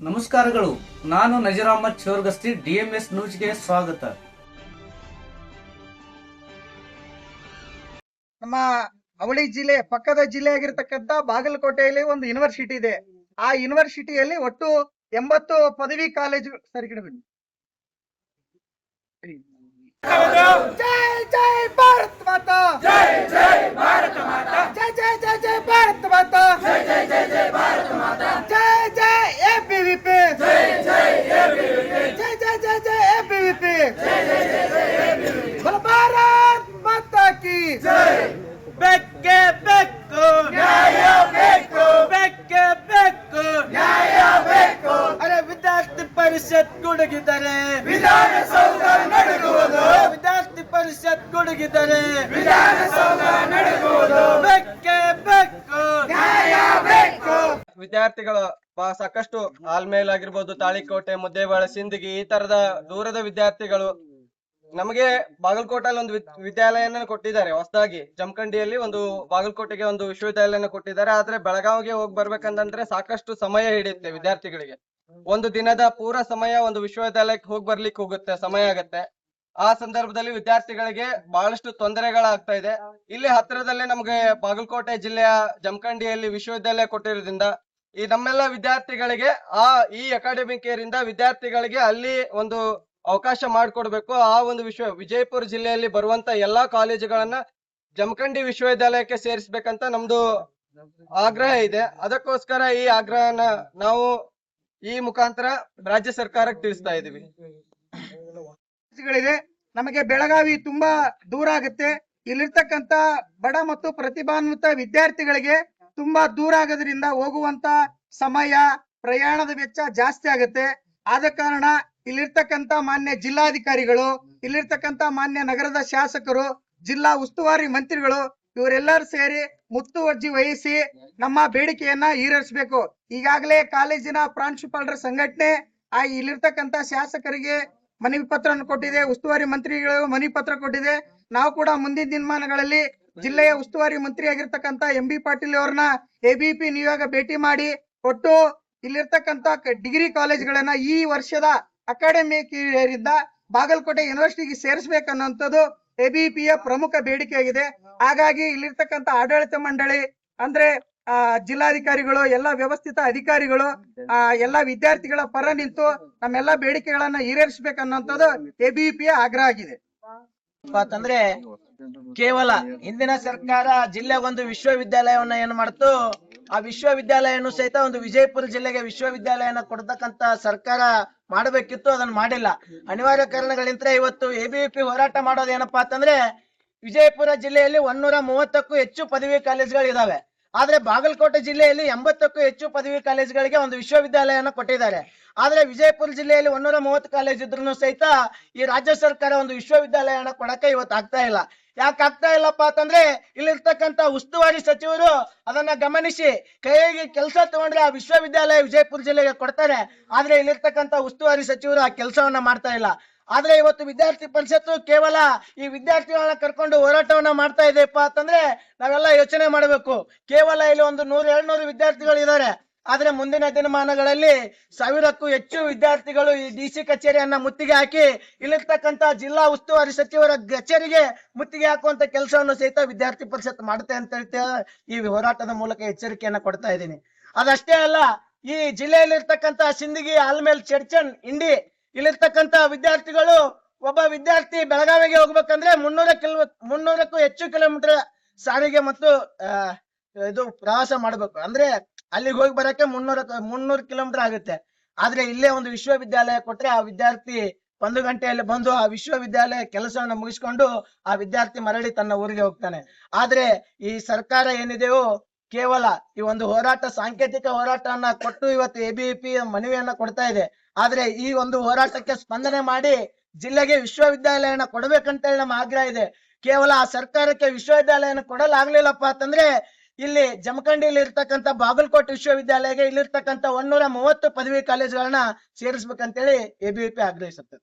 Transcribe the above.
ನಮಸ್ಕಾರಗಳು. ನಾನು ನಜೀರ್ ಅಹಮದ್ ಚೋರ್ಗಸ್ತಿ, DMS ನ್ಯೂಸ್ಗೆ ಸ್ವಾಗತ. ನಮ್ಮ ಅವಳಿ ಜಿಲ್ಲೆ ಪಕ್ಕದ ಜಿಲ್ಲೆ ಆಗಿರತಕ್ಕಂತ ಬಾಗಲಕೋಟೆಯಲ್ಲಿ ಒಂದು ಯೂನಿವರ್ಸಿಟಿ ಇದೆ. ಆ ಯೂನಿವರ್ಸಿಟಿಯಲ್ಲಿ ಒಟ್ಟು 80 ಪದವಿ ಕಾಲೇಜು. ಸರಿ ಕಡೆ ಬನ್ನಿ. ಜೈ ಜೈ ಭಾರತ್ ಮಾತಾ, ಜೈ ಜೈ ಭಾರತ ಮಾತಾ, ಜೈ ಜೈ ಜೈ ಜೈ ಭಾರತ ಮಾತಾ, ಜೈ ಜೈ ಜೈ ಜೈ ಭಾರತ ಮಾತಾ, ಜೈ ಜೈ ABVP, ಜೈ ಜೈ ABVP, ಜೈ ಜೈ ಜೈ ಜೈ ABVP, ಜೈ ಜೈ ಜೈ ಜೈ ABVP. बोलो ಭಾರತ್ ಮಾತಾ ಕಿ ಜೈ. ಬೆಕ್ಕೆ ಬೆಕ್ಕು ನ್ಯಾಯ ಬೇಕು, ಬೆಕ್ಕೆ ಬೆಕ್ಕು ನ್ಯಾಯ ಬೇಕು. ಅರೆ ವಿದ್ಯಾರ್ಥಿ ಪರಿಷತ್ ಗುಡುಗಿದರೆ ವಿಧಾನಸೌಧ ನಡುಗುವುದು, ವಿದ್ಯಾರ್ಥಿ ಪರಿಷತ್ ಗುಡುಗಿದರೆ ವಿಧಾನಸೌಧ ನಡುಗುವುದು. ಬೆಕ್ಕೆ ಬೆಕ್ಕು ನ್ಯಾಯ ಬೇಕು. ವಿದ್ಯಾರ್ಥಿಗಳು ಸಾಕಷ್ಟು ಆಲ್ಮೇಲ್ ಆಗಿರ್ಬೋದು, ತಾಳಿಕೋಟೆ, ಮುದ್ದೇಬಾಳ, ಸಿಂದಗಿ ಈ ತರದ ದೂರದ ವಿದ್ಯಾರ್ಥಿಗಳು ನಮಗೆ ಬಾಗಲಕೋಟೆಯಲ್ಲಿ ಒಂದು ವಿದ್ಯಾಲಯನ ಕೊಟ್ಟಿದ್ದಾರೆ. ಹೊಸದಾಗಿ ಜಮಖಂಡಿಯಲ್ಲಿ ಒಂದು ಬಾಗಲಕೋಟೆಗೆ ಒಂದು ವಿಶ್ವವಿದ್ಯಾಲಯನ ಕೊಟ್ಟಿದ್ದಾರೆ. ಆದ್ರೆ ಬೆಳಗಾವಿಗೆ ಹೋಗಿ ಬರ್ಬೇಕಂತಂದ್ರೆ ಸಾಕಷ್ಟು ಸಮಯ ಹಿಡಿಯುತ್ತೆ ವಿದ್ಯಾರ್ಥಿಗಳಿಗೆ. ಒಂದು ದಿನದ ಪೂರ ಸಮಯ ಒಂದು ವಿಶ್ವವಿದ್ಯಾಲಯಕ್ಕೆ ಹೋಗ್ಲಿಕ್ಕೆ ಹೋಗುತ್ತೆ, ಸಮಯ ಆಗತ್ತೆ. ಆ ಸಂದರ್ಭದಲ್ಲಿ ವಿದ್ಯಾರ್ಥಿಗಳಿಗೆ ಬಹಳಷ್ಟು ತೊಂದರೆಗಳಾಗ್ತಾ ಇದೆ. ಇಲ್ಲಿ ಹತ್ತಿರದಲ್ಲೇ ನಮ್ಗೆ ಬಾಗಲಕೋಟೆ ಜಿಲ್ಲೆಯ ಜಮಖಂಡಿಯಲ್ಲಿ ವಿಶ್ವವಿದ್ಯಾಲಯ ಕೊಟ್ಟಿರೋದ್ರಿಂದ ಈ ನಮ್ಮೆಲ್ಲ ವಿದ್ಯಾರ್ಥಿಗಳಿಗೆ ಈ ಅಕಾಡೆಮಿಕ್ ಇಯರ್ ಇಂದ ವಿದ್ಯಾರ್ಥಿಗಳಿಗೆ ಅಲ್ಲಿ ಒಂದು ಅವಕಾಶ ಮಾಡಿಕೊಡ್ಬೇಕು. ಆ ಒಂದು ವಿಜಯಪುರ ಜಿಲ್ಲೆಯಲ್ಲಿ ಬರುವಂತ ಎಲ್ಲಾ ಕಾಲೇಜುಗಳನ್ನ ಜಮಖಂಡಿ ವಿಶ್ವವಿದ್ಯಾಲಯಕ್ಕೆ ಸೇರಿಸ್ಬೇಕಂತ ನಮ್ದು ಆಗ್ರಹ ಇದೆ. ಅದಕ್ಕೋಸ್ಕರ ಈ ಆಗ್ರಹನ ನಾವು ಈ ಮುಖಾಂತರ ರಾಜ್ಯ ಸರ್ಕಾರಕ್ಕೆ ತಿಳಿಸ್ತಾ ಇದೀವಿ. ನಮಗೆ ಬೆಳಗಾವಿ ತುಂಬಾ ದೂರ ಆಗುತ್ತೆ. ಇಲ್ಲಿರ್ತಕ್ಕಂತ ಬಡ ಮತ್ತು ಪ್ರತಿಭಾನ್ವಿತ ವಿದ್ಯಾರ್ಥಿಗಳಿಗೆ ತುಂಬಾ ದೂರ ಆಗೋದ್ರಿಂದ ಹೋಗುವಂತ ಸಮಯ, ಪ್ರಯಾಣದ ವೆಚ್ಚ ಜಾಸ್ತಿ ಆಗುತ್ತೆ. ಆದ ಕಾರಣ ಇಲ್ಲಿರ್ತಕ್ಕಂತ ಮಾನ್ಯ ಜಿಲ್ಲಾಧಿಕಾರಿಗಳು, ಇಲ್ಲಿರ್ತಕ್ಕಂತ ಮಾನ್ಯ ನಗರದ ಶಾಸಕರು, ಜಿಲ್ಲಾ ಉಸ್ತುವಾರಿ ಮಂತ್ರಿಗಳು ಇವರೆಲ್ಲರೂ ಸೇರಿ ಮುತುವರ್ಜಿ ವಹಿಸಿ ನಮ್ಮ ಬೇಡಿಕೆಯನ್ನ ಈಡೇರಿಸಬೇಕು. ಈಗಾಗಲೇ ಕಾಲೇಜಿನ ಪ್ರಾಂಶುಪಾಲರ ಸಂಘಟನೆ ಇಲ್ಲಿರ್ತಕ್ಕಂತ ಶಾಸಕರಿಗೆ ಮನವಿ ಪತ್ರವನ್ನು ಕೊಟ್ಟಿದೆ, ಉಸ್ತುವಾರಿ ಮಂತ್ರಿಗಳು ಮನವಿ ಪತ್ರ ಕೊಟ್ಟಿದೆ. ನಾವು ಕೂಡ ಮುಂದಿನ ದಿನಮಾನಗಳಲ್ಲಿ ಜಿಲ್ಲೆಯ ಉಸ್ತುವಾರಿ ಮಂತ್ರಿ ಆಗಿರ್ತಕ್ಕಂತ MB ಪಾಟೀಲ್ ಅವ್ರನ್ನ ABVP ನಿಯೋಗ ಭೇಟಿ ಮಾಡಿ ಒಟ್ಟು ಇಲ್ಲಿರ್ತಕ್ಕಂತ ಡಿಗ್ರಿ ಕಾಲೇಜ್ಗಳನ್ನ ಈ ವರ್ಷದ ಅಕಾಡೆಮಿಕ್ ಇಯರ್ ಇಂದ ಬಾಗಲಕೋಟೆ ಯೂನಿವರ್ಸಿಟಿಗೆ ಸೇರಿಸಬೇಕನ್ನುವಂಥದ್ದು ABVPಯ ಪ್ರಮುಖ ಬೇಡಿಕೆಯಾಗಿದೆ. ಹಾಗಾಗಿ ಇಲ್ಲಿರ್ತಕ್ಕಂತ ಆಡಳಿತ ಮಂಡಳಿ ಅಂದ್ರೆ ಜಿಲ್ಲಾಧಿಕಾರಿಗಳು, ಎಲ್ಲ ವ್ಯವಸ್ಥಿತ ಅಧಿಕಾರಿಗಳು ಎಲ್ಲಾ ವಿದ್ಯಾರ್ಥಿಗಳ ಪರ ನಿಂತು ನಮ್ಮೆಲ್ಲಾ ಬೇಡಿಕೆಗಳನ್ನ ಈಡೇರಿಸಬೇಕನ್ನುವಂಥದ್ದು ABVPಯ ಆಗ್ರಹ ಆಗಿದೆ. ಅಂತಂದ್ರೆ ಕೇವಲ ಹಿಂದಿನ ಸರ್ಕಾರ ಜಿಲ್ಲೆ ಒಂದು ವಿಶ್ವವಿದ್ಯಾಲಯವನ್ನ ಏನ್ ಮಾಡ್ತು, ಆ ವಿಶ್ವವಿದ್ಯಾಲಯನು ಸಹಿತ ಒಂದು ವಿಜಯಪುರ ಜಿಲ್ಲೆಗೆ ವಿಶ್ವವಿದ್ಯಾಲಯನ ಕೊಡ್ತಕ್ಕಂತ ಸರ್ಕಾರ ಮಾಡಬೇಕಿತ್ತು, ಅದನ್ನ ಮಾಡಿಲ್ಲ. ಅನಿವಾರ್ಯ ಕಾರಣಗಳಿಂದ ಇವತ್ತು ABVP ಹೋರಾಟ ಮಾಡೋದು ಏನಪ್ಪಾ ಅಂತಂದ್ರೆ, ವಿಜಯಪುರ ಜಿಲ್ಲೆಯಲ್ಲಿ 130ಕ್ಕೂ ಹೆಚ್ಚು ಪದವಿ ಕಾಲೇಜುಗಳು ಇದಾವೆ. ಆದ್ರೆ ಬಾಗಲಕೋಟೆ ಜಿಲ್ಲೆಯಲ್ಲಿ 80ಕ್ಕೂ ಹೆಚ್ಚು ಪದವಿ ಕಾಲೇಜುಗಳಿಗೆ ಒಂದು ವಿಶ್ವವಿದ್ಯಾಲಯನ ಕೊಟ್ಟಿದ್ದಾರೆ. ಆದ್ರೆ ವಿಜಯಪುರ ಜಿಲ್ಲೆಯಲ್ಲಿ 130 ಕಾಲೇಜ್ ಇದ್ರೂ ಸಹಿತ ಈ ರಾಜ್ಯ ಸರ್ಕಾರ ಒಂದು ವಿಶ್ವವಿದ್ಯಾಲಯನ ಕೊಡಕ್ಕೆ ಇವತ್ತು ಆಗ್ತಾ ಇಲ್ಲ. ಯಾಕೆ ಆಗ್ತಾ ಇಲ್ಲಪ್ಪ ಅಂತಂದ್ರೆ, ಇಲ್ಲಿರ್ತಕ್ಕಂತ ಉಸ್ತುವಾರಿ ಸಚಿವರು ಅದನ್ನ ಗಮನಿಸಿ ಕೈಗೆ ಕೆಲಸ ತಗೊಂಡ್ರೆ ಆ ವಿಶ್ವವಿದ್ಯಾಲಯ ವಿಜಯಪುರ ಜಿಲ್ಲೆಗೆ ಕೊಡ್ತಾರೆ. ಆದ್ರೆ ಇಲ್ಲಿರ್ತಕ್ಕಂತ ಉಸ್ತುವಾರಿ ಸಚಿವರು ಆ ಕೆಲಸವನ್ನ ಮಾಡ್ತಾ ಇಲ್ಲ. ಆದ್ರೆ ಇವತ್ತು ವಿದ್ಯಾರ್ಥಿ ಪರಿಷತ್ತು ಕೇವಲ ಈ ವಿದ್ಯಾರ್ಥಿಗಳನ್ನ ಕರ್ಕೊಂಡು ಹೋರಾಟವನ್ನ ಮಾಡ್ತಾ ಇದೆಯಪ್ಪ ಅಂತಂದ್ರೆ ನಾವೆಲ್ಲ ಯೋಚನೆ ಮಾಡಬೇಕು. ಕೇವಲ ಇಲ್ಲಿ ಒಂದು 100-200 ವಿದ್ಯಾರ್ಥಿಗಳು ಇದ್ದಾರೆ. ಆದ್ರೆ ಮುಂದಿನ ದಿನಮಾನಗಳಲ್ಲಿ 1000ಕ್ಕೂ ಹೆಚ್ಚು ವಿದ್ಯಾರ್ಥಿಗಳು ಈ DC ಕಚೇರಿಯನ್ನ ಮುತ್ತಿಗೆ ಹಾಕಿ ಇಲ್ಲಿರ್ತಕ್ಕಂತ ಜಿಲ್ಲಾ ಉಸ್ತುವಾರಿ ಸಚಿವರ ಕಚೇರಿಗೆ ಮುತ್ತಿಗೆ ಹಾಕುವಂತ ಕೆಲಸವನ್ನು ಸಹಿತ ವಿದ್ಯಾರ್ಥಿ ಪರಿಷತ್ ಮಾಡುತ್ತೆ ಅಂತ ಹೇಳ್ತೇವೆ. ಈ ಹೋರಾಟದ ಮೂಲಕ ಎಚ್ಚರಿಕೆಯನ್ನ ಕೊಡ್ತಾ ಇದ್ದೀನಿ. ಅದಷ್ಟೇ ಅಲ್ಲ, ಈ ಜಿಲ್ಲೆಯಲ್ಲಿರ್ತಕ್ಕಂತ ಸಿಂದಗಿ, ಆಲ್ಮೇಲ್, ಚಡ್ಚನ್, ಇಂಡಿ ಇಲ್ಲಿರ್ತಕ್ಕಂತ ವಿದ್ಯಾರ್ಥಿಗಳು, ಒಬ್ಬ ವಿದ್ಯಾರ್ಥಿ ಬೆಳಗಾವಿಗೆ ಹೋಗ್ಬೇಕಂದ್ರೆ 300ಕ್ಕೂ ಹೆಚ್ಚು ಕಿಲೋಮೀಟರ್ ಸಾರಿಗೆ ಮತ್ತು ಇದು ಪ್ರವಾಸ ಮಾಡ್ಬೇಕು. ಅಂದ್ರೆ ಅಲ್ಲಿಗೆ ಹೋಗಿ ಬರಕ್ಕೆ 300 ಕಿಲೋಮೀಟರ್ ಆಗುತ್ತೆ. ಆದ್ರೆ ಇಲ್ಲೇ ಒಂದು ವಿಶ್ವವಿದ್ಯಾಲಯ ಕೊಟ್ರೆ ಆ ವಿದ್ಯಾರ್ಥಿ 1 ಗಂಟೆಯಲ್ಲಿ ಬಂದು ಆ ವಿಶ್ವವಿದ್ಯಾಲಯ ಕೆಲಸವನ್ನ ಮುಗಿಸ್ಕೊಂಡು ಆ ವಿದ್ಯಾರ್ಥಿ ಮರಳಿ ತನ್ನ ಊರಿಗೆ ಹೋಗ್ತಾನೆ. ಆದ್ರೆ ಈ ಸರ್ಕಾರ ಏನಿದೆಯೋ ಕೇವಲ ಈ ಒಂದು ಹೋರಾಟ, ಸಾಂಕೇತಿಕ ಹೋರಾಟವನ್ನ ಕೊಟ್ಟು ಇವತ್ತು ABVP ಮನವಿಯನ್ನ ಕೊಡ್ತಾ ಇದೆ. ಆದ್ರೆ ಈ ಒಂದು ಹೋರಾಟಕ್ಕೆ ಸ್ಪಂದನೆ ಮಾಡಿ ಜಿಲ್ಲೆಗೆ ವಿಶ್ವವಿದ್ಯಾಲಯನ ಕೊಡ್ಬೇಕಂತೇಳಿ ನಮ್ಮ ಆಗ್ರಹ ಇದೆ. ಕೇವಲ ಆ ಸರ್ಕಾರಕ್ಕೆ ವಿಶ್ವವಿದ್ಯಾಲಯನ ಕೊಡಲಾಗ್ಲಿಲ್ಲಪ್ಪ ಅಂತಂದ್ರೆ ಇಲ್ಲಿ ಜಮಖಂಡಿಯಲ್ಲಿ ಇರ್ತಕ್ಕಂಥ ಬಾಗಲಕೋಟೆ ವಿಶ್ವವಿದ್ಯಾಲಯಕ್ಕೆ ಇಲ್ಲಿರ್ತಕ್ಕಂಥ 130 ಪದವಿ ಕಾಲೇಜುಗಳನ್ನ ಸೇರಿಸ್ಬೇಕಂತೇಳಿ ABVP ಆಗ್ರಹಿಸುತ್ತದೆ.